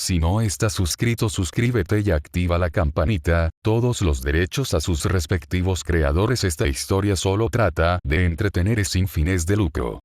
Si no estás suscrito, suscríbete y activa la campanita, todos los derechos a sus respectivos creadores. Esta historia solo trata de entretener sin fines de lucro.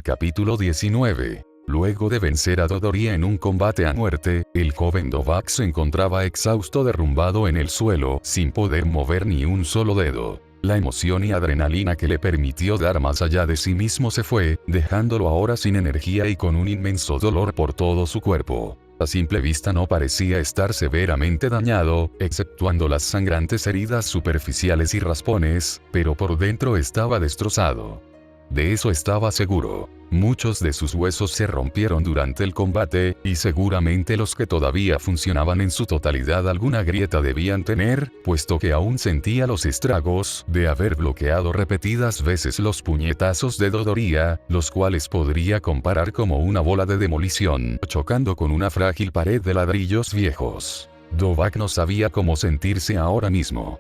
Capítulo 19. Luego de vencer a Dodoria en un combate a muerte, el joven Dovahk se encontraba exhausto, derrumbado en el suelo, sin poder mover ni un solo dedo. La emoción y adrenalina que le permitió dar más allá de sí mismo se fue, dejándolo ahora sin energía y con un inmenso dolor por todo su cuerpo. A simple vista no parecía estar severamente dañado, exceptuando las sangrantes heridas superficiales y raspones, pero por dentro estaba destrozado. De eso estaba seguro. Muchos de sus huesos se rompieron durante el combate, y seguramente los que todavía funcionaban en su totalidad alguna grieta debían tener, puesto que aún sentía los estragos de haber bloqueado repetidas veces los puñetazos de Dodoria, los cuales podría comparar como una bola de demolición, chocando con una frágil pared de ladrillos viejos. Dovahk no sabía cómo sentirse ahora mismo.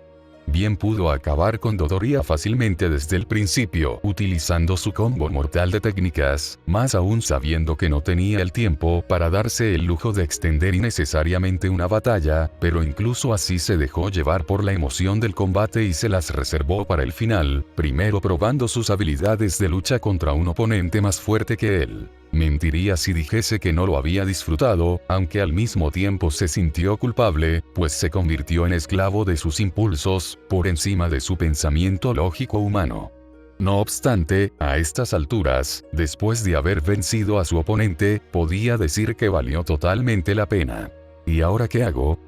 Bien pudo acabar con Dodoria fácilmente desde el principio, utilizando su combo mortal de técnicas, más aún sabiendo que no tenía el tiempo para darse el lujo de extender innecesariamente una batalla, pero incluso así se dejó llevar por la emoción del combate y se las reservó para el final, primero probando sus habilidades de lucha contra un oponente más fuerte que él. Mentiría si dijese que no lo había disfrutado, aunque al mismo tiempo se sintió culpable, pues se convirtió en esclavo de sus impulsos, por encima de su pensamiento lógico humano. No obstante, a estas alturas, después de haber vencido a su oponente, podía decir que valió totalmente la pena. ¿Y ahora qué hago?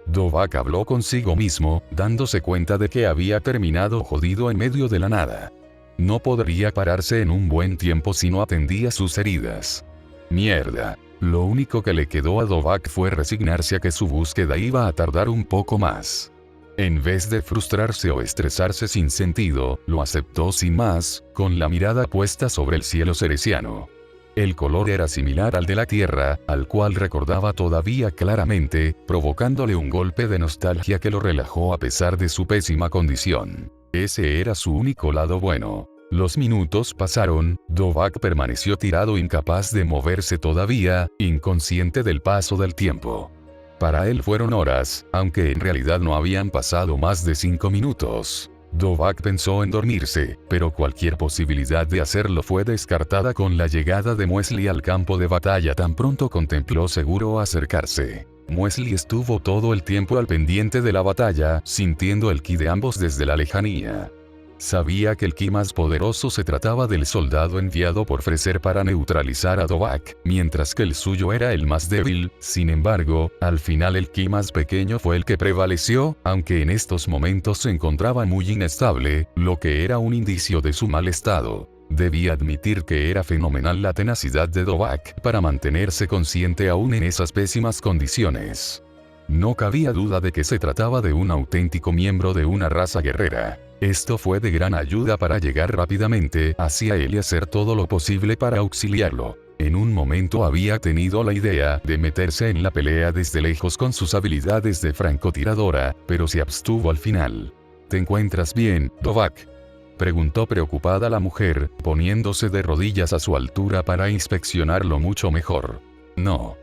Dovahk habló consigo mismo, dándose cuenta de que había terminado jodido en medio de la nada. No podría pararse en un buen tiempo si no atendía sus heridas. Mierda. Lo único que le quedó a Dovahk fue resignarse a que su búsqueda iba a tardar un poco más. En vez de frustrarse o estresarse sin sentido, lo aceptó sin más, con la mirada puesta sobre el cielo ceresiano. El color era similar al de la tierra, al cual recordaba todavía claramente, provocándole un golpe de nostalgia que lo relajó a pesar de su pésima condición. Ese era su único lado bueno. Los minutos pasaron, Dovahk permaneció tirado, incapaz de moverse todavía, inconsciente del paso del tiempo. Para él fueron horas, aunque en realidad no habían pasado más de 5 minutos. Dovahk pensó en dormirse, pero cualquier posibilidad de hacerlo fue descartada con la llegada de Muesli al campo de batalla. Tan pronto contempló seguro acercarse. Muesli estuvo todo el tiempo al pendiente de la batalla, sintiendo el ki de ambos desde la lejanía. Sabía que el ki más poderoso se trataba del soldado enviado por Freser para neutralizar a Dovahk, mientras que el suyo era el más débil. Sin embargo, al final el ki más pequeño fue el que prevaleció, aunque en estos momentos se encontraba muy inestable, lo que era un indicio de su mal estado. Debía admitir que era fenomenal la tenacidad de Dovahk para mantenerse consciente aún en esas pésimas condiciones. No cabía duda de que se trataba de un auténtico miembro de una raza guerrera. Esto fue de gran ayuda para llegar rápidamente hacia él y hacer todo lo posible para auxiliarlo. En un momento había tenido la idea de meterse en la pelea desde lejos con sus habilidades de francotiradora, pero se abstuvo al final. ¿Te encuentras bien, Dovahk?, preguntó preocupada la mujer, poniéndose de rodillas a su altura para inspeccionarlo mucho mejor. No.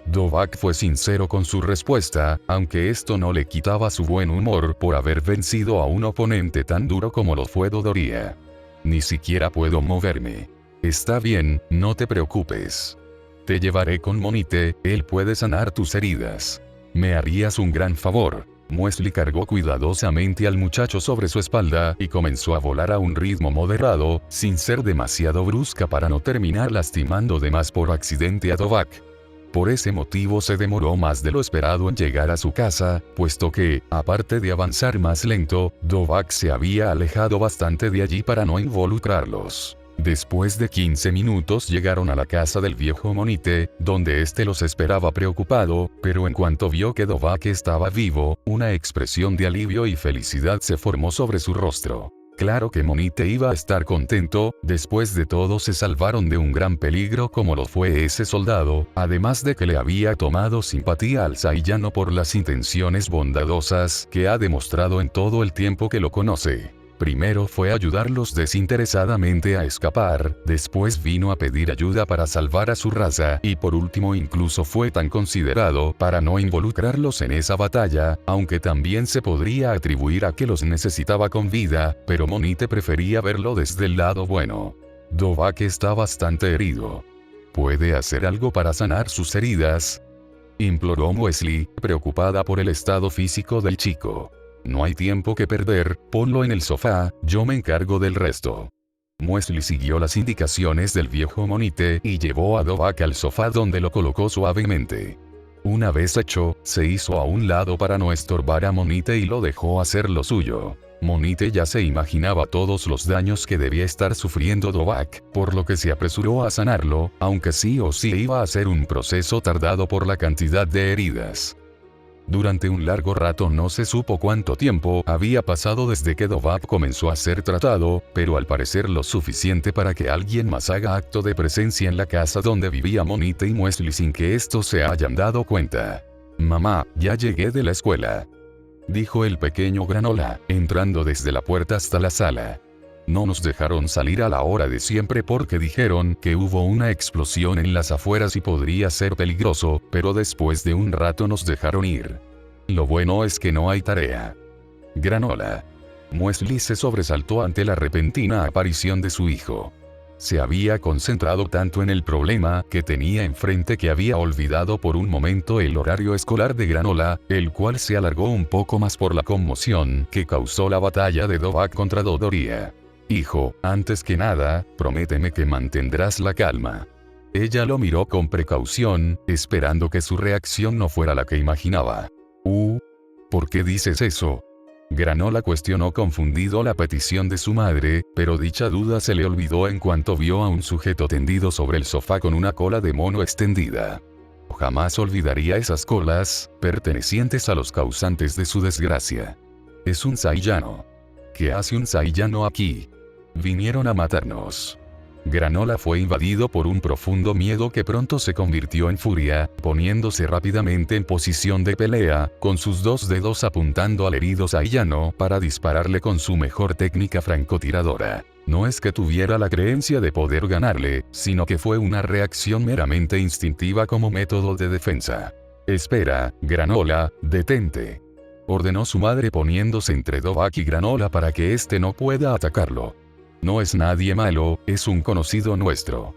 Dovahk fue sincero con su respuesta, aunque esto no le quitaba su buen humor por haber vencido a un oponente tan duro como lo fue Dodoria. Ni siquiera puedo moverme. Está bien, no te preocupes. Te llevaré con Monite, él puede sanar tus heridas. Me harías un gran favor. Muesli cargó cuidadosamente al muchacho sobre su espalda y comenzó a volar a un ritmo moderado, sin ser demasiado brusca para no terminar lastimando de más por accidente a Dovahk. Por ese motivo se demoró más de lo esperado en llegar a su casa, puesto que, aparte de avanzar más lento, Dovahk se había alejado bastante de allí para no involucrarlos. Después de 15 minutos llegaron a la casa del viejo Monite, donde éste los esperaba preocupado, pero en cuanto vio que Dovahk estaba vivo, una expresión de alivio y felicidad se formó sobre su rostro. Claro que Monite iba a estar contento, después de todo se salvaron de un gran peligro como lo fue ese soldado, además de que le había tomado simpatía al saiyano por las intenciones bondadosas que ha demostrado en todo el tiempo que lo conoce. Primero fue ayudarlos desinteresadamente a escapar, después vino a pedir ayuda para salvar a su raza, y por último incluso fue tan considerado para no involucrarlos en esa batalla, aunque también se podría atribuir a que los necesitaba con vida, pero Monite prefería verlo desde el lado bueno. Dovahk está bastante herido. ¿Puede hacer algo para sanar sus heridas?, imploró Wesley, preocupada por el estado físico del chico. No hay tiempo que perder, ponlo en el sofá, yo me encargo del resto. Wesley siguió las indicaciones del viejo Monite y llevó a Dovahk al sofá donde lo colocó suavemente. Una vez hecho, se hizo a un lado para no estorbar a Monite y lo dejó hacer lo suyo. Monite ya se imaginaba todos los daños que debía estar sufriendo Dovahk, por lo que se apresuró a sanarlo, aunque sí o sí iba a ser un proceso tardado por la cantidad de heridas. Durante un largo rato no se supo cuánto tiempo había pasado desde que Dovahk comenzó a ser tratado, pero al parecer lo suficiente para que alguien más haga acto de presencia en la casa donde vivía Monite y Wesley sin que estos se hayan dado cuenta. «Mamá, ya llegué de la escuela», dijo el pequeño Granola, entrando desde la puerta hasta la sala. No nos dejaron salir a la hora de siempre porque dijeron que hubo una explosión en las afueras y podría ser peligroso, pero después de un rato nos dejaron ir. Lo bueno es que no hay tarea. Granola. Wesley se sobresaltó ante la repentina aparición de su hijo. Se había concentrado tanto en el problema que tenía enfrente que había olvidado por un momento el horario escolar de Granola, el cual se alargó un poco más por la conmoción que causó la batalla de Dovahk contra Dodoria. «Hijo, antes que nada, prométeme que mantendrás la calma». Ella lo miró con precaución, esperando que su reacción no fuera la que imaginaba. ¿Por qué dices eso?». Granola cuestionó confundido la petición de su madre, pero dicha duda se le olvidó en cuanto vio a un sujeto tendido sobre el sofá con una cola de mono extendida. Jamás olvidaría esas colas, pertenecientes a los causantes de su desgracia. «Es un saiyano». «¿Qué hace un saiyano aquí?». «Vinieron a matarnos». Granola fue invadido por un profundo miedo que pronto se convirtió en furia, poniéndose rápidamente en posición de pelea, con sus dos dedos apuntando al herido saiyano para dispararle con su mejor técnica francotiradora. No es que tuviera la creencia de poder ganarle, sino que fue una reacción meramente instintiva como método de defensa. «Espera, Granola, detente», ordenó su madre poniéndose entre Dovahk y Granola para que éste no pueda atacarlo. «No es nadie malo, es un conocido nuestro».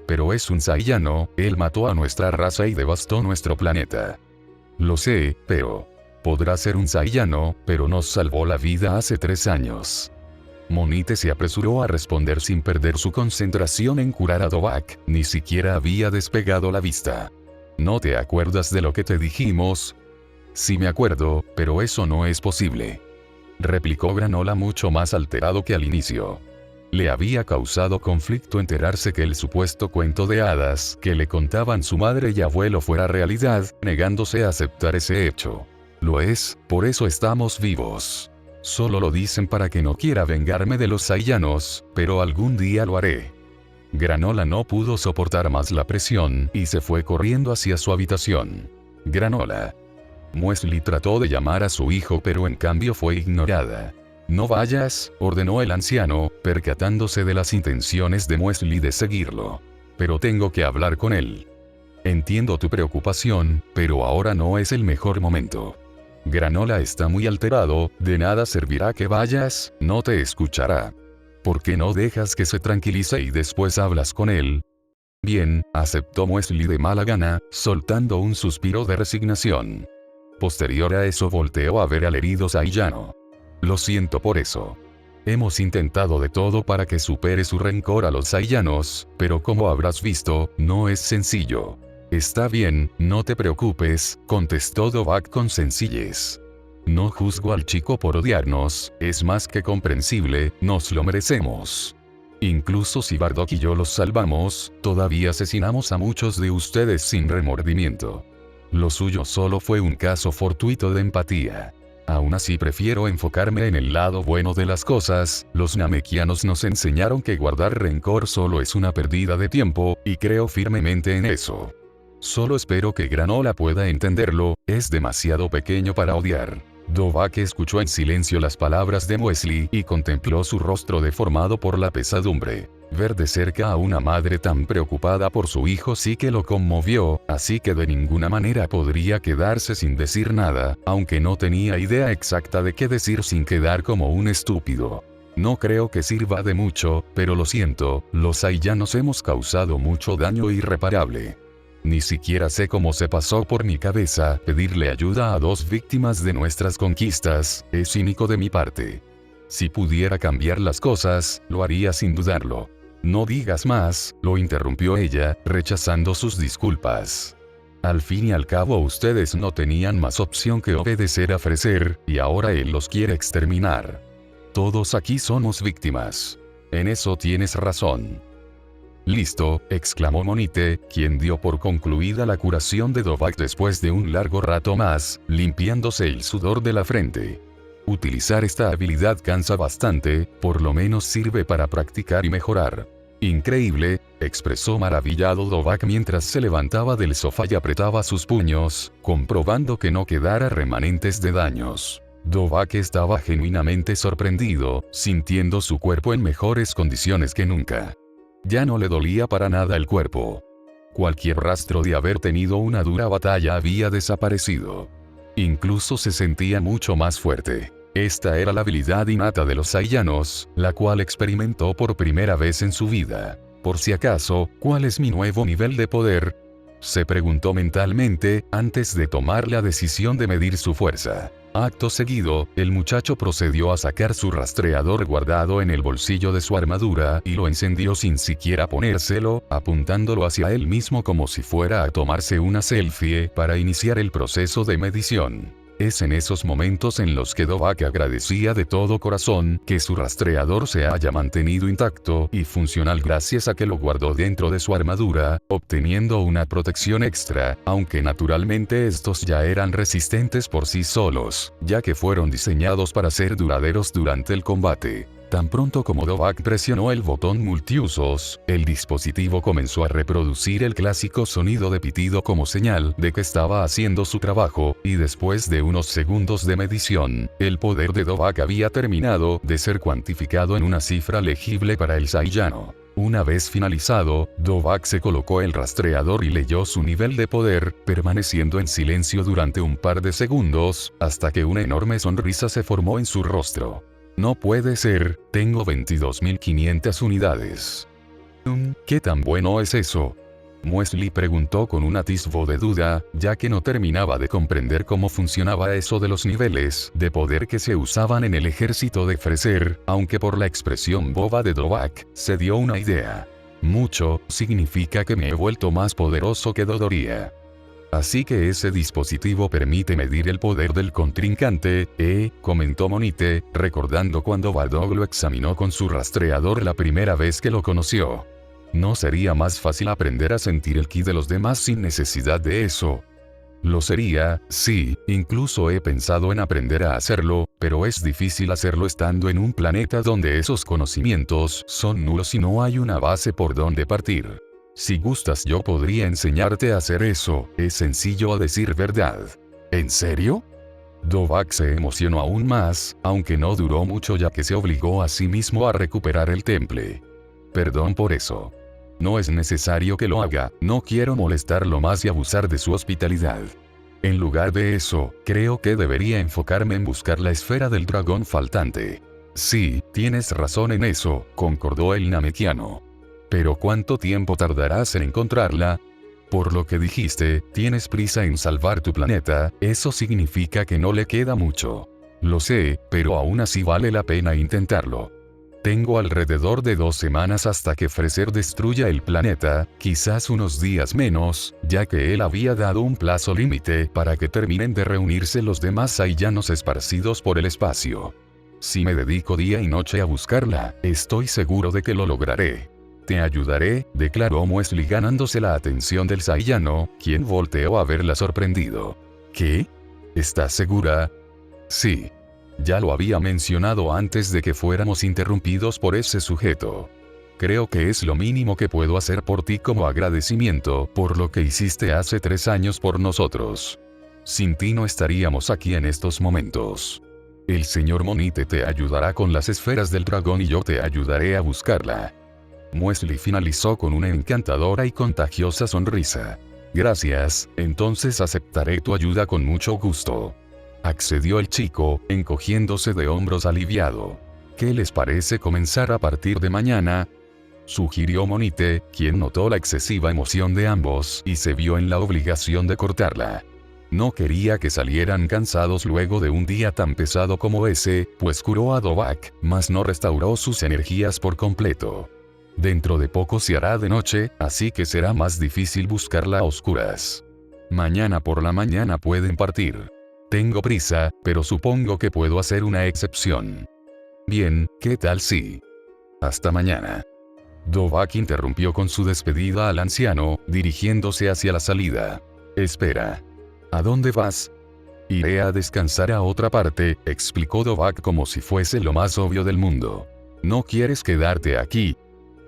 «Pero es un saiyano, él mató a nuestra raza y devastó nuestro planeta». «Lo sé, pero podrá ser un saiyano, pero nos salvó la vida hace 3 años». Monite se apresuró a responder sin perder su concentración en curar a Dovahk, ni siquiera había despegado la vista. «¿No te acuerdas de lo que te dijimos?». «Sí me acuerdo, pero eso no es posible», replicó Granola mucho más alterado que al inicio. Le había causado conflicto enterarse que el supuesto cuento de hadas que le contaban su madre y abuelo fuera realidad, negándose a aceptar ese hecho. «Lo es, por eso estamos vivos. Solo lo dicen para que no quiera vengarme de los saiyanos, pero algún día lo haré». Granola no pudo soportar más la presión y se fue corriendo hacia su habitación. «Granola». Wesley trató de llamar a su hijo pero en cambio fue ignorada. «No vayas», ordenó el anciano, percatándose de las intenciones de Wesley de seguirlo. «Pero tengo que hablar con él». «Entiendo tu preocupación, pero ahora no es el mejor momento. Granola está muy alterado, de nada servirá que vayas, no te escuchará. ¿Por qué no dejas que se tranquilice y después hablas con él?». «Bien», aceptó Wesley de mala gana, soltando un suspiro de resignación. Posterior a eso volteó a ver al herido saiyano. «Lo siento por eso. Hemos intentado de todo para que supere su rencor a los saiyanos, pero como habrás visto, no es sencillo». «Está bien, no te preocupes», contestó Dovahk con sencillez. «No juzgo al chico por odiarnos, es más que comprensible, nos lo merecemos. Incluso si Bardock y yo los salvamos, todavía asesinamos a muchos de ustedes sin remordimiento. Lo suyo solo fue un caso fortuito de empatía. Aún así prefiero enfocarme en el lado bueno de las cosas, los namekianos nos enseñaron que guardar rencor solo es una pérdida de tiempo, y creo firmemente en eso. Solo espero que Granola pueda entenderlo, es demasiado pequeño para odiar». Dovahk escuchó en silencio las palabras de Wesley y contempló su rostro deformado por la pesadumbre. Ver de cerca a una madre tan preocupada por su hijo sí que lo conmovió, así que de ninguna manera podría quedarse sin decir nada, aunque no tenía idea exacta de qué decir sin quedar como un estúpido. No creo que sirva de mucho, pero lo siento, los Saiyanos hemos causado mucho daño irreparable. Ni siquiera sé cómo se pasó por mi cabeza pedirle ayuda a 2 víctimas de nuestras conquistas, es cínico de mi parte. Si pudiera cambiar las cosas, lo haría sin dudarlo. No digas más, lo interrumpió ella, rechazando sus disculpas. Al fin y al cabo ustedes no tenían más opción que obedecer a Freser, y ahora él los quiere exterminar. Todos aquí somos víctimas. En eso tienes razón. Listo, exclamó Monite, quien dio por concluida la curación de Dovahk después de un largo rato más, limpiándose el sudor de la frente. Utilizar esta habilidad cansa bastante, por lo menos sirve para practicar y mejorar. Increíble, expresó maravillado Dovahk mientras se levantaba del sofá y apretaba sus puños, comprobando que no quedara remanentes de daños. Dovahk estaba genuinamente sorprendido, sintiendo su cuerpo en mejores condiciones que nunca. Ya no le dolía para nada el cuerpo. Cualquier rastro de haber tenido una dura batalla había desaparecido. Incluso se sentía mucho más fuerte. Esta era la habilidad innata de los Saiyanos, la cual experimentó por primera vez en su vida. Por si acaso, ¿cuál es mi nuevo nivel de poder?, se preguntó mentalmente, antes de tomar la decisión de medir su fuerza. Acto seguido, el muchacho procedió a sacar su rastreador guardado en el bolsillo de su armadura y lo encendió sin siquiera ponérselo, apuntándolo hacia él mismo como si fuera a tomarse una selfie para iniciar el proceso de medición. Es en esos momentos en los que Dovahk agradecía de todo corazón que su rastreador se haya mantenido intacto y funcional gracias a que lo guardó dentro de su armadura, obteniendo una protección extra, aunque naturalmente estos ya eran resistentes por sí solos, ya que fueron diseñados para ser duraderos durante el combate. Tan pronto como Dovahk presionó el botón multiusos, el dispositivo comenzó a reproducir el clásico sonido de pitido como señal de que estaba haciendo su trabajo, y después de unos segundos de medición, el poder de Dovahk había terminado de ser cuantificado en una cifra legible para el Saiyano. Una vez finalizado, Dovahk se colocó el rastreador y leyó su nivel de poder, permaneciendo en silencio durante un par de segundos, hasta que una enorme sonrisa se formó en su rostro. No puede ser, tengo 22.500 unidades. ¿Qué tan bueno es eso?, Wesley preguntó con un atisbo de duda, ya que no terminaba de comprender cómo funcionaba eso de los niveles de poder que se usaban en el ejército de Freser, aunque por la expresión boba de Dovahk, se dio una idea. Mucho, significa que me he vuelto más poderoso que Dodoria. Así que ese dispositivo permite medir el poder del contrincante, comentó Monite, recordando cuando Bardock lo examinó con su rastreador la primera vez que lo conoció. ¿No sería más fácil aprender a sentir el ki de los demás sin necesidad de eso? Lo sería, sí, incluso he pensado en aprender a hacerlo, pero es difícil hacerlo estando en un planeta donde esos conocimientos son nulos y no hay una base por donde partir. Si gustas yo podría enseñarte a hacer eso, es sencillo a decir verdad. ¿En serio? Dovahk se emocionó aún más, aunque no duró mucho ya que se obligó a sí mismo a recuperar el temple. Perdón por eso. No es necesario que lo haga, no quiero molestarlo más y abusar de su hospitalidad. En lugar de eso, creo que debería enfocarme en buscar la esfera del dragón faltante. Sí, tienes razón en eso, concordó el namekiano. Pero ¿cuánto tiempo tardarás en encontrarla? Por lo que dijiste, tienes prisa en salvar tu planeta, eso significa que no le queda mucho. Lo sé, pero aún así vale la pena intentarlo. Tengo alrededor de 2 semanas hasta que Freser destruya el planeta, quizás unos días menos, ya que él había dado un plazo límite para que terminen de reunirse los demás Saiyanos esparcidos por el espacio. Si me dedico día y noche a buscarla, estoy seguro de que lo lograré. Te ayudaré, declaró Wesley ganándose la atención del Saiyano, quien volteó a verla sorprendido. ¿Qué? ¿Estás segura? Sí. Ya lo había mencionado antes de que fuéramos interrumpidos por ese sujeto. Creo que es lo mínimo que puedo hacer por ti como agradecimiento por lo que hiciste hace 3 años por nosotros. Sin ti no estaríamos aquí en estos momentos. El señor Monite te ayudará con las esferas del dragón y yo te ayudaré a buscarla. Muesli finalizó con una encantadora y contagiosa sonrisa. Gracias, entonces aceptaré tu ayuda con mucho gusto. Accedió el chico, encogiéndose de hombros aliviado. ¿Qué les parece comenzar a partir de mañana?, sugirió Monite, quien notó la excesiva emoción de ambos y se vio en la obligación de cortarla. No quería que salieran cansados luego de un día tan pesado como ese, pues curó a Dovahk, mas no restauró sus energías por completo. Dentro de poco se hará de noche, así que será más difícil buscarla a oscuras. Mañana por la mañana pueden partir. Tengo prisa, pero supongo que puedo hacer una excepción. Bien, ¿qué tal si? Hasta mañana. Dovahk interrumpió con su despedida al anciano, dirigiéndose hacia la salida. Espera. ¿A dónde vas? Iré a descansar a otra parte, explicó Dovahk como si fuese lo más obvio del mundo. ¿No quieres quedarte aquí?,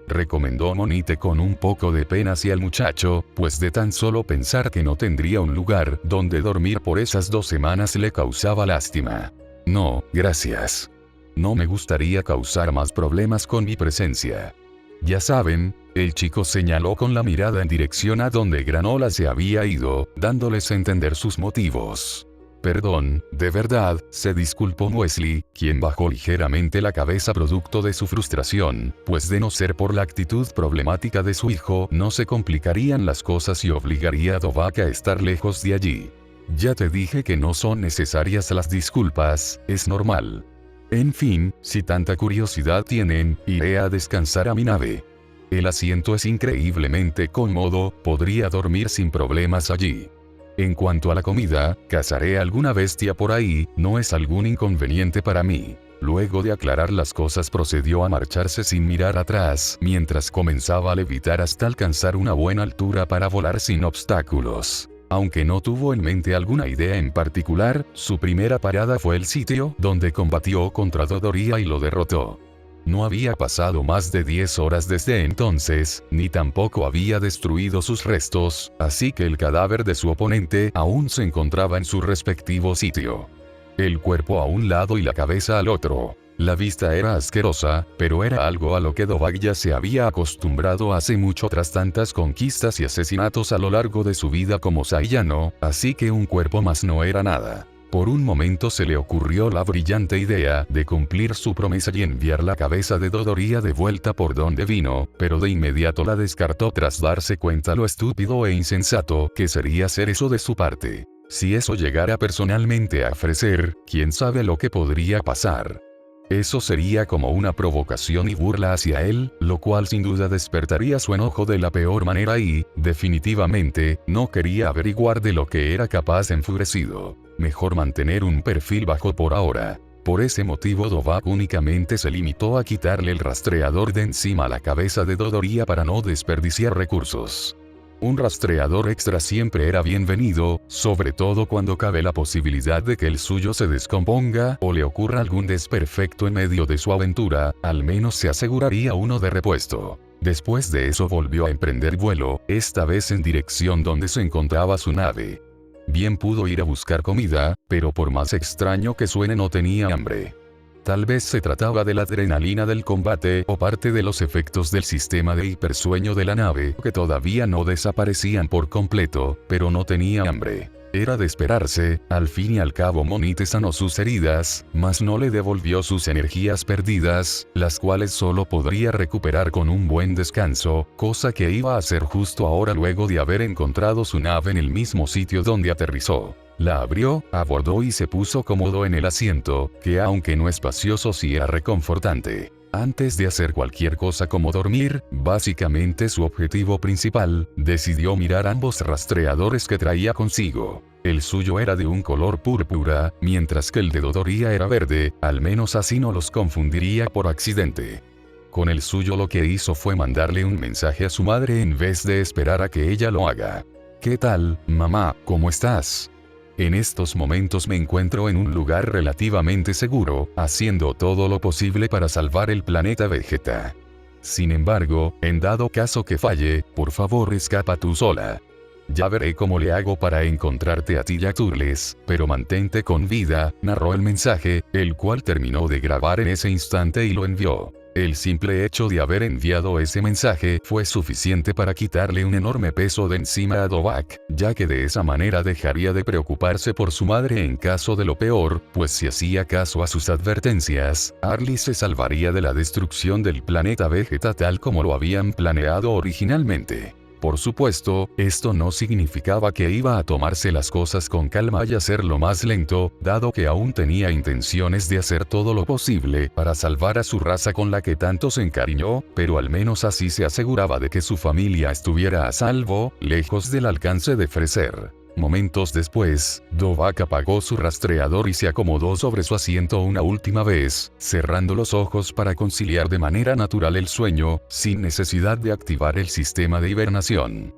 recomendó Monite con un poco de pena hacia el muchacho, pues de tan solo pensar que no tendría un lugar donde dormir por esas 2 semanas le causaba lástima. No, gracias. No me gustaría causar más problemas con mi presencia. Ya saben, el chico señaló con la mirada en dirección a donde Granola se había ido, dándoles a entender sus motivos. Perdón, de verdad, se disculpó Muesli, quien bajó ligeramente la cabeza producto de su frustración, pues de no ser por la actitud problemática de su hijo, no se complicarían las cosas y obligaría a Dovahk a estar lejos de allí. Ya te dije que no son necesarias las disculpas, es normal. En fin, si tanta curiosidad tienen, iré a descansar a mi nave. El asiento es increíblemente cómodo, podría dormir sin problemas allí. En cuanto a la comida, cazaré alguna bestia por ahí, no es algún inconveniente para mí. Luego de aclarar las cosas procedió a marcharse sin mirar atrás, mientras comenzaba a levitar hasta alcanzar una buena altura para volar sin obstáculos. Aunque no tuvo en mente alguna idea en particular, su primera parada fue el sitio donde combatió contra Dodoria y lo derrotó. No había pasado más de 10 horas desde entonces, ni tampoco había destruido sus restos, así que el cadáver de su oponente aún se encontraba en su respectivo sitio. El cuerpo a un lado y la cabeza al otro. La vista era asquerosa, pero era algo a lo que Dovahk ya se había acostumbrado hace mucho tras tantas conquistas y asesinatos a lo largo de su vida como Saiyano, así que un cuerpo más no era nada. Por un momento se le ocurrió la brillante idea de cumplir su promesa y enviar la cabeza de Dodoria de vuelta por donde vino, pero de inmediato la descartó tras darse cuenta lo estúpido e insensato que sería hacer eso de su parte. Si eso llegara personalmente a ofrecer, quién sabe lo que podría pasar. Eso sería como una provocación y burla hacia él, lo cual sin duda despertaría su enojo de la peor manera y, definitivamente, no quería averiguar de lo que era capaz enfurecido. Mejor mantener un perfil bajo por ahora. Por ese motivo Dovahk únicamente se limitó a quitarle el rastreador de encima a la cabeza de Dodoria para no desperdiciar recursos. Un rastreador extra siempre era bienvenido, sobre todo cuando cabe la posibilidad de que el suyo se descomponga o le ocurra algún desperfecto en medio de su aventura, al menos se aseguraría uno de repuesto. Después de eso volvió a emprender vuelo, esta vez en dirección donde se encontraba su nave. Bien pudo ir a buscar comida, pero por más extraño que suene no tenía hambre. Tal vez se trataba de la adrenalina del combate o parte de los efectos del sistema de hipersueño de la nave que todavía no desaparecían por completo, pero no tenía hambre. Era de esperarse, al fin y al cabo Monite sanó sus heridas, mas no le devolvió sus energías perdidas, las cuales solo podría recuperar con un buen descanso, cosa que iba a hacer justo ahora luego de haber encontrado su nave en el mismo sitio donde aterrizó. La abrió, abordó y se puso cómodo en el asiento, que aunque no espacioso sí era reconfortante. Antes de hacer cualquier cosa como dormir, básicamente su objetivo principal, decidió mirar ambos rastreadores que traía consigo. El suyo era de un color púrpura, mientras que el de Dodoria era verde, al menos así no los confundiría por accidente. Con el suyo lo que hizo fue mandarle un mensaje a su madre en vez de esperar a que ella lo haga. ¿Qué tal, mamá, cómo estás? En estos momentos me encuentro en un lugar relativamente seguro, haciendo todo lo posible para salvar el planeta Vegeta. Sin embargo, en dado caso que falle, por favor escapa tú sola. Ya veré cómo le hago para encontrarte a ti y a Turles, pero mantente con vida, narró el mensaje, el cual terminó de grabar en ese instante y lo envió. El simple hecho de haber enviado ese mensaje fue suficiente para quitarle un enorme peso de encima a Dovahk, ya que de esa manera dejaría de preocuparse por su madre en caso de lo peor, pues si hacía caso a sus advertencias, Arlie se salvaría de la destrucción del planeta Vegeta tal como lo habían planeado originalmente. Por supuesto, esto no significaba que iba a tomarse las cosas con calma y hacerlo más lento, dado que aún tenía intenciones de hacer todo lo posible para salvar a su raza con la que tanto se encariñó, pero al menos así se aseguraba de que su familia estuviera a salvo, lejos del alcance de Freezer. Momentos después, Dovahk apagó su rastreador y se acomodó sobre su asiento una última vez, cerrando los ojos para conciliar de manera natural el sueño, sin necesidad de activar el sistema de hibernación.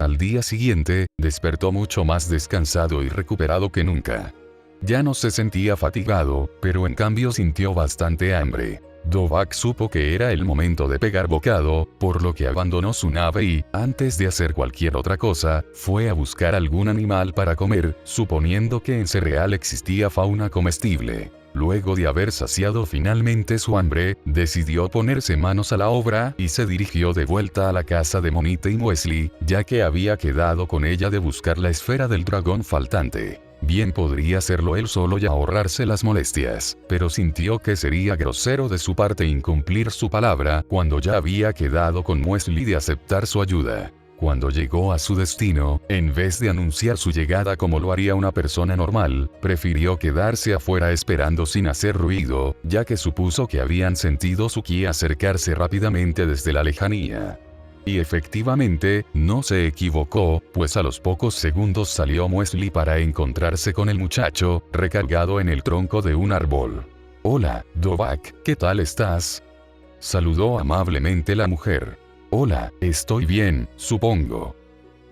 Al día siguiente, despertó mucho más descansado y recuperado que nunca. Ya no se sentía fatigado, pero en cambio sintió bastante hambre. Dovahk supo que era el momento de pegar bocado, por lo que abandonó su nave y, antes de hacer cualquier otra cosa, fue a buscar algún animal para comer, suponiendo que en Cereal existía fauna comestible. Luego de haber saciado finalmente su hambre, decidió ponerse manos a la obra y se dirigió de vuelta a la casa de Monite y Muesli, ya que había quedado con ella de buscar la esfera del dragón faltante. Bien podría hacerlo él solo y ahorrarse las molestias, pero sintió que sería grosero de su parte incumplir su palabra cuando ya había quedado con Muesli de aceptar su ayuda. Cuando llegó a su destino, en vez de anunciar su llegada como lo haría una persona normal, prefirió quedarse afuera esperando sin hacer ruido, ya que supuso que habían sentido su ki acercarse rápidamente desde la lejanía. Y efectivamente, no se equivocó, pues a los pocos segundos salió Muesli para encontrarse con el muchacho, recargado en el tronco de un árbol. «Hola, Dovahk, ¿qué tal estás?», saludó amablemente la mujer. «Hola, estoy bien, supongo».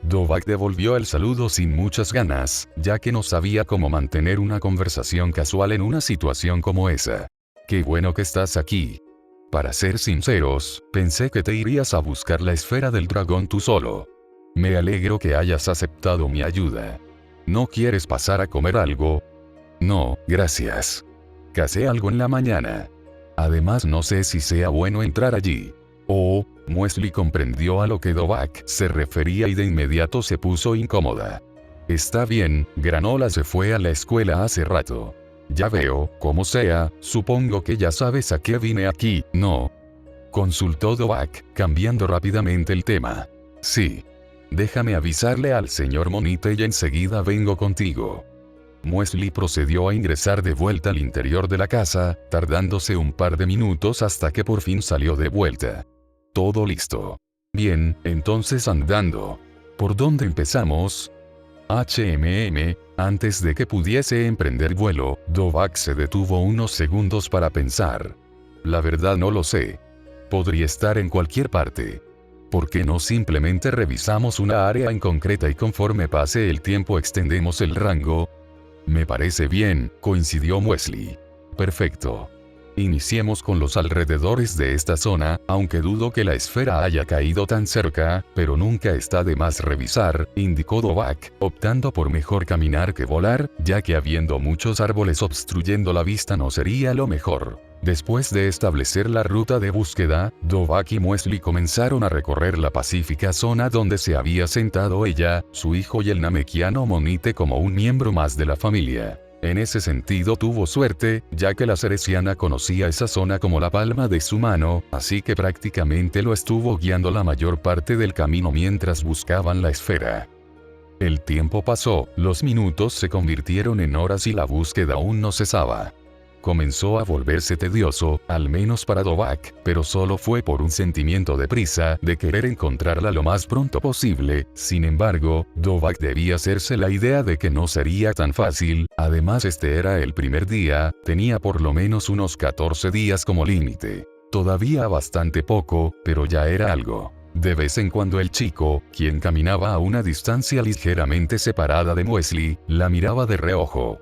Dovahk devolvió el saludo sin muchas ganas, ya que no sabía cómo mantener una conversación casual en una situación como esa. «Qué bueno que estás aquí. Para ser sinceros, pensé que te irías a buscar la esfera del dragón tú solo. Me alegro que hayas aceptado mi ayuda. ¿No quieres pasar a comer algo?». «No, gracias. Cacé algo en la mañana. Además no sé si sea bueno entrar allí». Oh, Muesli comprendió a lo que Dovahk se refería y de inmediato se puso incómoda. «Está bien, Granola se fue a la escuela hace rato. Ya veo, como sea, supongo que ya sabes a qué vine aquí, ¿no?», consultó Dovahk, cambiando rápidamente el tema. «Sí. Déjame avisarle al señor Monite y enseguida vengo contigo». Muesli procedió a ingresar de vuelta al interior de la casa, tardándose un par de minutos hasta que por fin salió de vuelta. «Todo listo. Bien, entonces andando. ¿Por dónde empezamos?». Antes de que pudiese emprender vuelo, Dovahk se detuvo unos segundos para pensar. «La verdad no lo sé. Podría estar en cualquier parte. ¿Por qué no simplemente revisamos una área en concreta y conforme pase el tiempo extendemos el rango?». «Me parece bien», coincidió Muesli. «Perfecto. Iniciemos con los alrededores de esta zona, aunque dudo que la esfera haya caído tan cerca, pero nunca está de más revisar», indicó Dovahk, optando por mejor caminar que volar, ya que habiendo muchos árboles obstruyendo la vista no sería lo mejor. Después de establecer la ruta de búsqueda, Dovahk y Muesli comenzaron a recorrer la pacífica zona donde se había sentado ella, su hijo y el namekiano Monite como un miembro más de la familia. En ese sentido tuvo suerte, ya que la cereciana conocía esa zona como la palma de su mano, así que prácticamente lo estuvo guiando la mayor parte del camino mientras buscaban la esfera. El tiempo pasó, los minutos se convirtieron en horas y la búsqueda aún no cesaba. Comenzó a volverse tedioso, al menos para Dovahk, pero solo fue por un sentimiento de prisa, de querer encontrarla lo más pronto posible. Sin embargo, Dovahk debía hacerse la idea de que no sería tan fácil, además este era el primer día, tenía por lo menos unos 14 días como límite. Todavía bastante poco, pero ya era algo. De vez en cuando el chico, quien caminaba a una distancia ligeramente separada de Muesli, la miraba de reojo.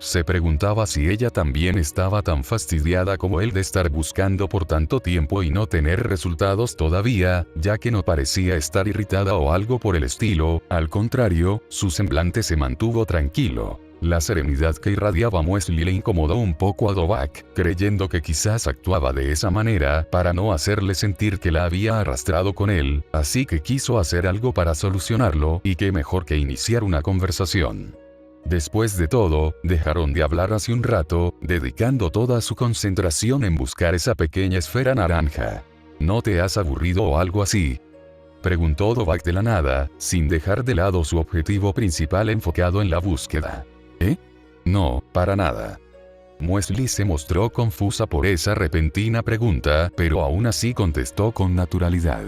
se preguntaba si ella también estaba tan fastidiada como él de estar buscando por tanto tiempo y no tener resultados todavía, ya que no parecía estar irritada o algo por el estilo, al contrario, su semblante se mantuvo tranquilo. La serenidad que irradiaba Muesli le incomodó un poco a Dovak, creyendo que quizás actuaba de esa manera para no hacerle sentir que la había arrastrado con él, así que quiso hacer algo para solucionarlo, y qué mejor que iniciar una conversación. Después de todo, dejaron de hablar hace un rato, dedicando toda su concentración en buscar esa pequeña esfera naranja. ¿No te has aburrido o algo así?, preguntó Dovak de la nada, sin dejar de lado su objetivo principal enfocado en la búsqueda. ¿Eh? No, para nada. Muesli se mostró confusa por esa repentina pregunta, pero aún así contestó con naturalidad.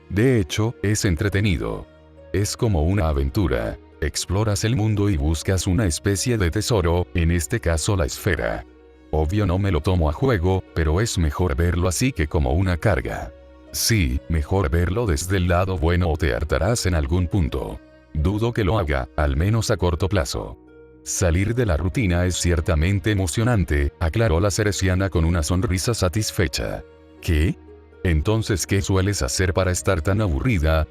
De hecho, es entretenido. Es como una aventura. Exploras el mundo y buscas una especie de tesoro, en este caso la esfera. Obvio no me lo tomo a juego, pero es mejor verlo así que como una carga. Sí, mejor verlo desde el lado bueno o te hartarás en algún punto. Dudo que lo haga, al menos a corto plazo. Salir de la rutina es ciertamente emocionante, aclaró la ceresiana con una sonrisa satisfecha. ¿Qué? Entonces, ¿qué sueles hacer para estar tan aburrida?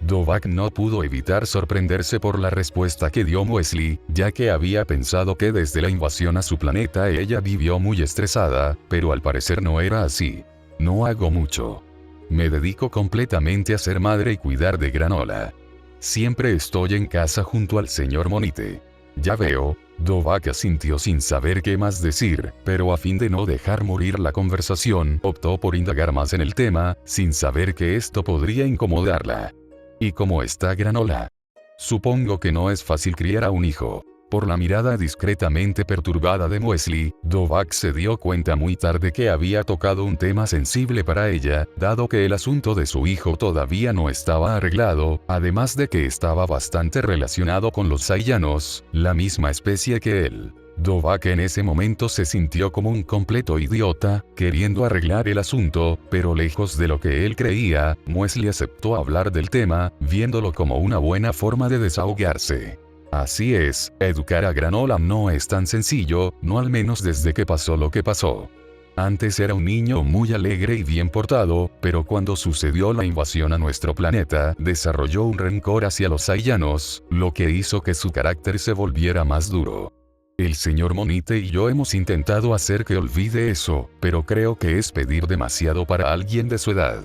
Dovak no pudo evitar sorprenderse por la respuesta que dio Muesli, ya que había pensado que desde la invasión a su planeta ella vivió muy estresada, pero al parecer no era así. No hago mucho. Me dedico completamente a ser madre y cuidar de Granola. Siempre estoy en casa junto al señor Monite. Ya veo, Dovak asintió sin saber qué más decir, pero a fin de no dejar morir la conversación, optó por indagar más en el tema, sin saber que esto podría incomodarla. ¿Y cómo está Granola? Supongo que no es fácil criar a un hijo. Por la mirada discretamente perturbada de Muesli, Dovak se dio cuenta muy tarde que había tocado un tema sensible para ella, dado que el asunto de su hijo todavía no estaba arreglado, además de que estaba bastante relacionado con los Saiyanos, la misma especie que él. Dovak en ese momento se sintió como un completo idiota, queriendo arreglar el asunto, pero lejos de lo que él creía, Muesli aceptó hablar del tema, viéndolo como una buena forma de desahogarse. Así es, educar a Granola no es tan sencillo, no al menos desde que pasó lo que pasó. Antes era un niño muy alegre y bien portado, pero cuando sucedió la invasión a nuestro planeta, desarrolló un rencor hacia los Saiyanos, lo que hizo que su carácter se volviera más duro. El señor Monite y yo hemos intentado hacer que olvide eso, pero creo que es pedir demasiado para alguien de su edad.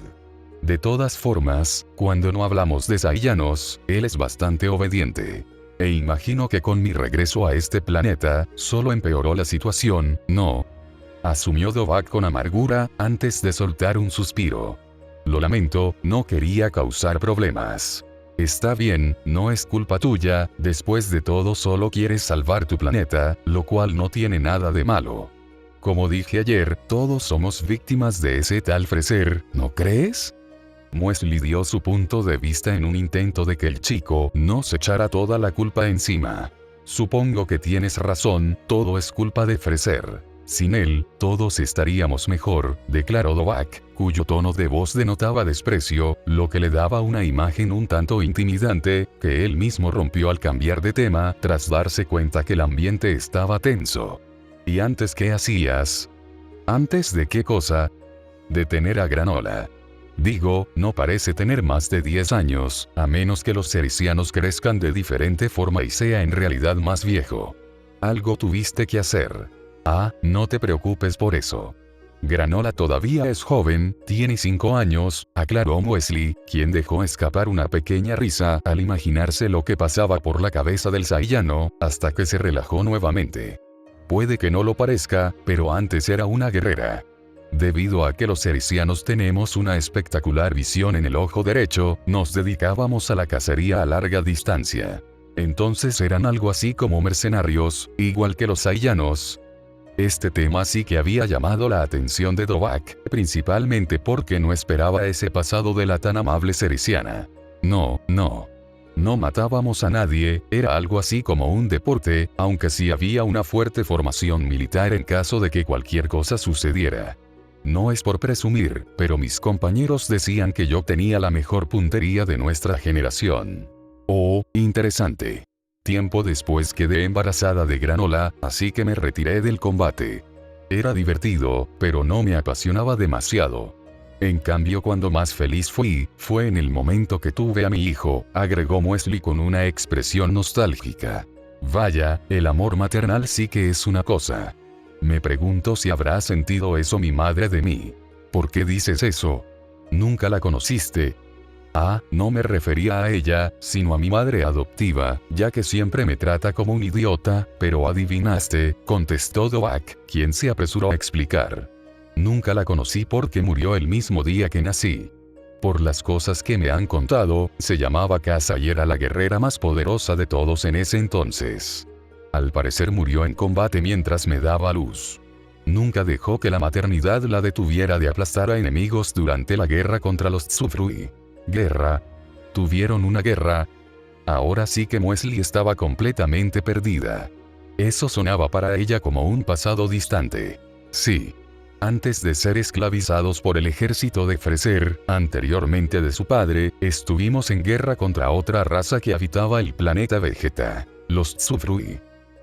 De todas formas, cuando no hablamos de Saiyanos, él es bastante obediente. E imagino que con mi regreso a este planeta, solo empeoró la situación, ¿no? Asumió Dovak con amargura, antes de soltar un suspiro. Lo lamento, no quería causar problemas. Está bien, no es culpa tuya, después de todo solo quieres salvar tu planeta, lo cual no tiene nada de malo. Como dije ayer, todos somos víctimas de ese tal Freser, ¿no crees? Muesli dio su punto de vista en un intento de que el chico no se echara toda la culpa encima. Supongo que tienes razón, todo es culpa de Freser. Sin él, todos estaríamos mejor, declaró Dovak, cuyo tono de voz denotaba desprecio, lo que le daba una imagen un tanto intimidante, que él mismo rompió al cambiar de tema, tras darse cuenta que el ambiente estaba tenso. ¿Y antes qué hacías? ¿Antes de qué cosa? Detener a Granola. Digo, no parece tener más de 10 años, a menos que los cericianos crezcan de diferente forma y sea en realidad más viejo. Algo tuviste que hacer. Ah, no te preocupes por eso. Granola todavía es joven, tiene 5 años, aclaró Muesli, quien dejó escapar una pequeña risa al imaginarse lo que pasaba por la cabeza del Saiyano, hasta que se relajó nuevamente. Puede que no lo parezca, pero antes era una guerrera. Debido a que los cericianos tenemos una espectacular visión en el ojo derecho, nos dedicábamos a la cacería a larga distancia. Entonces eran algo así como mercenarios, igual que los Saiyanos. Este tema sí que había llamado la atención de Dovak, principalmente porque no esperaba ese pasado de la tan amable cericiana. No matábamos a nadie, era algo así como un deporte, aunque sí había una fuerte formación militar en caso de que cualquier cosa sucediera. No es por presumir, pero mis compañeros decían que yo tenía la mejor puntería de nuestra generación. Oh, interesante. Tiempo después quedé embarazada de Granola, así que me retiré del combate. Era divertido, pero no me apasionaba demasiado. En cambio, cuando más feliz fui, fue en el momento que tuve a mi hijo, agregó Muesli con una expresión nostálgica. Vaya, el amor maternal sí que es una cosa. Me pregunto si habrá sentido eso mi madre de mí. ¿Por qué dices eso? ¿Nunca la conociste? Ah, no me refería a ella, sino a mi madre adoptiva, ya que siempre me trata como un idiota, pero adivinaste, contestó Dovak, quien se apresuró a explicar. Nunca la conocí porque murió el mismo día que nací. Por las cosas que me han contado, se llamaba Casa y era la guerrera más poderosa de todos en ese entonces. Al parecer murió en combate mientras me daba luz. Nunca dejó que la maternidad la detuviera de aplastar a enemigos durante la guerra contra los Tsufrui. ¿Guerra? ¿Tuvieron una guerra? Ahora sí que Muesli estaba completamente perdida. Eso sonaba para ella como un pasado distante. Sí. Antes de ser esclavizados por el ejército de Freser, anteriormente de su padre, estuvimos en guerra contra otra raza que habitaba el planeta Vegeta, los Tsufrui.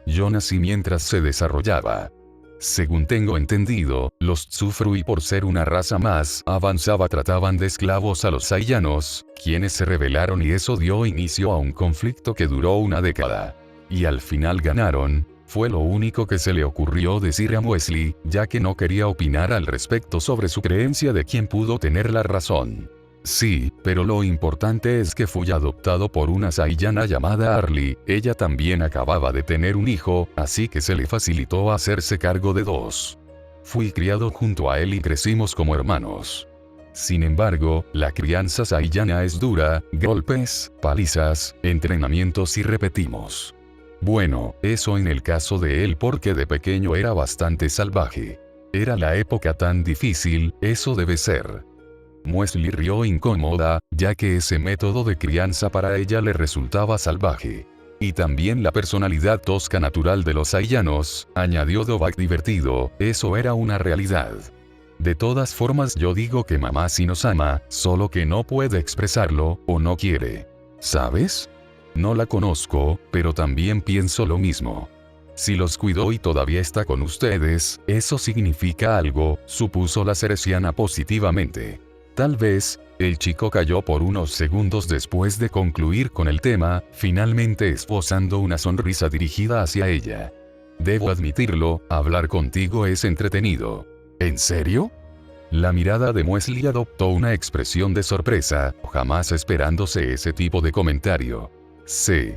Yo nací mientras se desarrollaba. Según tengo entendido, los Tsufrui, por ser una raza más avanzada, trataban de esclavos a los Saiyanos, quienes se rebelaron, y eso dio inicio a un conflicto que duró una década. Y al final ganaron. Fue lo único que se le ocurrió decir a Muesli, ya que no quería opinar al respecto sobre su creencia de quién pudo tener la razón. Sí, pero lo importante es que fui adoptado por una Saiyana llamada Arlie. Ella también acababa de tener un hijo, así que se le facilitó hacerse cargo de dos. Fui criado junto a él y crecimos como hermanos. Sin embargo, la crianza Saiyana es dura, golpes, palizas, entrenamientos y repetimos. Bueno, eso en el caso de él porque de pequeño era bastante salvaje. Era la época tan difícil, eso debe ser. Muesli rió incómoda, ya que ese método de crianza para ella le resultaba salvaje. Y también la personalidad tosca natural de los Saiyanos, añadió Dovak divertido, eso era una realidad. De todas formas yo digo que mamá sí nos ama, solo que no puede expresarlo, o no quiere. ¿Sabes? No la conozco, pero también pienso lo mismo. Si los cuidó y todavía está con ustedes, eso significa algo, supuso la Ceresiana positivamente. Tal vez, el chico calló por unos segundos después de concluir con el tema, finalmente esbozando una sonrisa dirigida hacia ella. Debo admitirlo, hablar contigo es entretenido. ¿En serio? La mirada de Muesli adoptó una expresión de sorpresa, jamás esperándose ese tipo de comentario. Sí.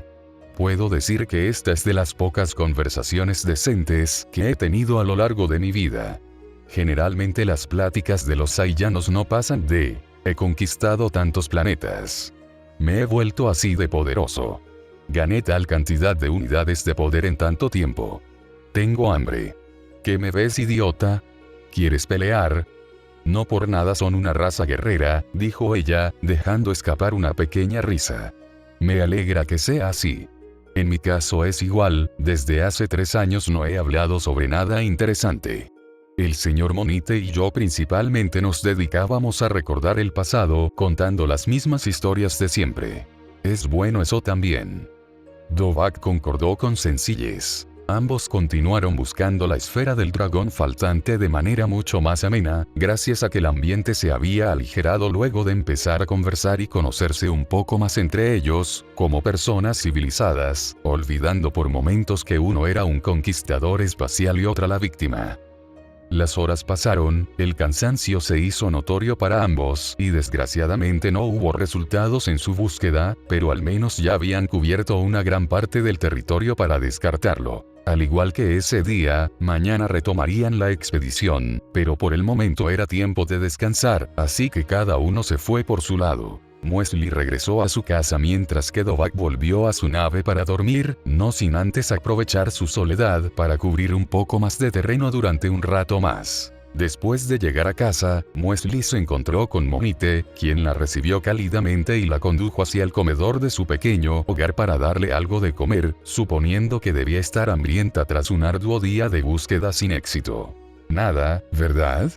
Puedo decir que esta es de las pocas conversaciones decentes que he tenido a lo largo de mi vida. Generalmente las pláticas de los Saiyanos no pasan de, he conquistado tantos planetas. Me he vuelto así de poderoso. Gané tal cantidad de unidades de poder en tanto tiempo. Tengo hambre. ¿Qué me ves, idiota? ¿Quieres pelear? No por nada son una raza guerrera, dijo ella, dejando escapar una pequeña risa. Me alegra que sea así. En mi caso es igual, desde hace 3 años no he hablado sobre nada interesante. El señor Monite y yo principalmente nos dedicábamos a recordar el pasado, contando las mismas historias de siempre. Es bueno eso también. Dovak concordó con sencillez. Ambos continuaron buscando la esfera del dragón faltante de manera mucho más amena, gracias a que el ambiente se había aligerado luego de empezar a conversar y conocerse un poco más entre ellos, como personas civilizadas, olvidando por momentos que uno era un conquistador espacial y otra la víctima. Las horas pasaron, el cansancio se hizo notorio para ambos, y desgraciadamente no hubo resultados en su búsqueda, pero al menos ya habían cubierto una gran parte del territorio para descartarlo. Al igual que ese día, mañana retomarían la expedición, pero por el momento era tiempo de descansar, así que cada uno se fue por su lado. Muesli regresó a su casa mientras que Dovak volvió a su nave para dormir, no sin antes aprovechar su soledad para cubrir un poco más de terreno durante un rato más. Después de llegar a casa, Muesli se encontró con Monite, quien la recibió cálidamente y la condujo hacia el comedor de su pequeño hogar para darle algo de comer, suponiendo que debía estar hambrienta tras un arduo día de búsqueda sin éxito. Nada, ¿verdad?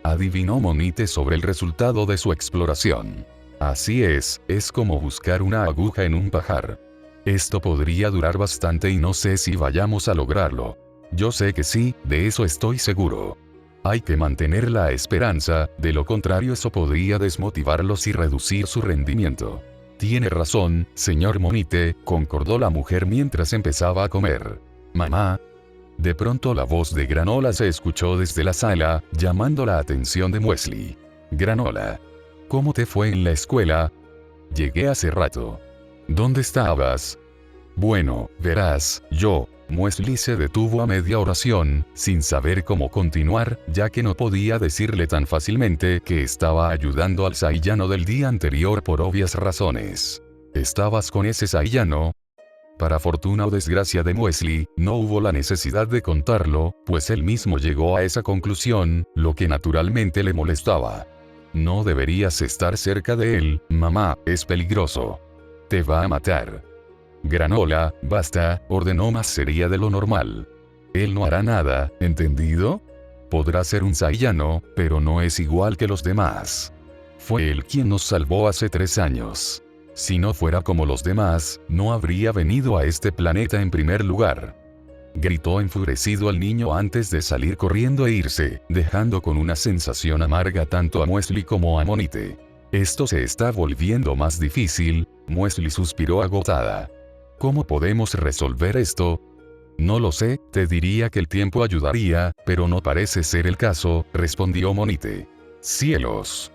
Adivinó Monite sobre el resultado de su exploración. Así es como buscar una aguja en un pajar. Esto podría durar bastante y no sé si vayamos a lograrlo. Yo sé que sí, de eso estoy seguro. Hay que mantener la esperanza, de lo contrario eso podría desmotivarlos y reducir su rendimiento. Tiene razón, señor Monite, concordó la mujer mientras empezaba a comer. Mamá. De pronto la voz de Granola se escuchó desde la sala, llamando la atención de Muesli. Granola. ¿Cómo te fue en la escuela? Llegué hace rato. ¿Dónde estabas? Bueno, verás, Muesli se detuvo a media oración, sin saber cómo continuar, ya que no podía decirle tan fácilmente que estaba ayudando al saiyano del día anterior por obvias razones. ¿Estabas con ese saiyano? Para fortuna o desgracia de Muesli, no hubo la necesidad de contarlo, pues él mismo llegó a esa conclusión, lo que naturalmente le molestaba. No deberías estar cerca de él, mamá, es peligroso. Te va a matar. Granola, basta, ordenó más seria de lo normal. Él no hará nada, ¿entendido? Podrá ser un saiyano, pero no es igual que los demás. Fue él quien nos salvó hace 3 años. Si no fuera como los demás, no habría venido a este planeta en primer lugar. Gritó enfurecido al niño antes de salir corriendo e irse, dejando con una sensación amarga tanto a Muesli como a Monite. Esto se está volviendo más difícil, Muesli suspiró agotada. ¿Cómo podemos resolver esto? No lo sé, te diría que el tiempo ayudaría, pero no parece ser el caso, respondió Monite. Cielos.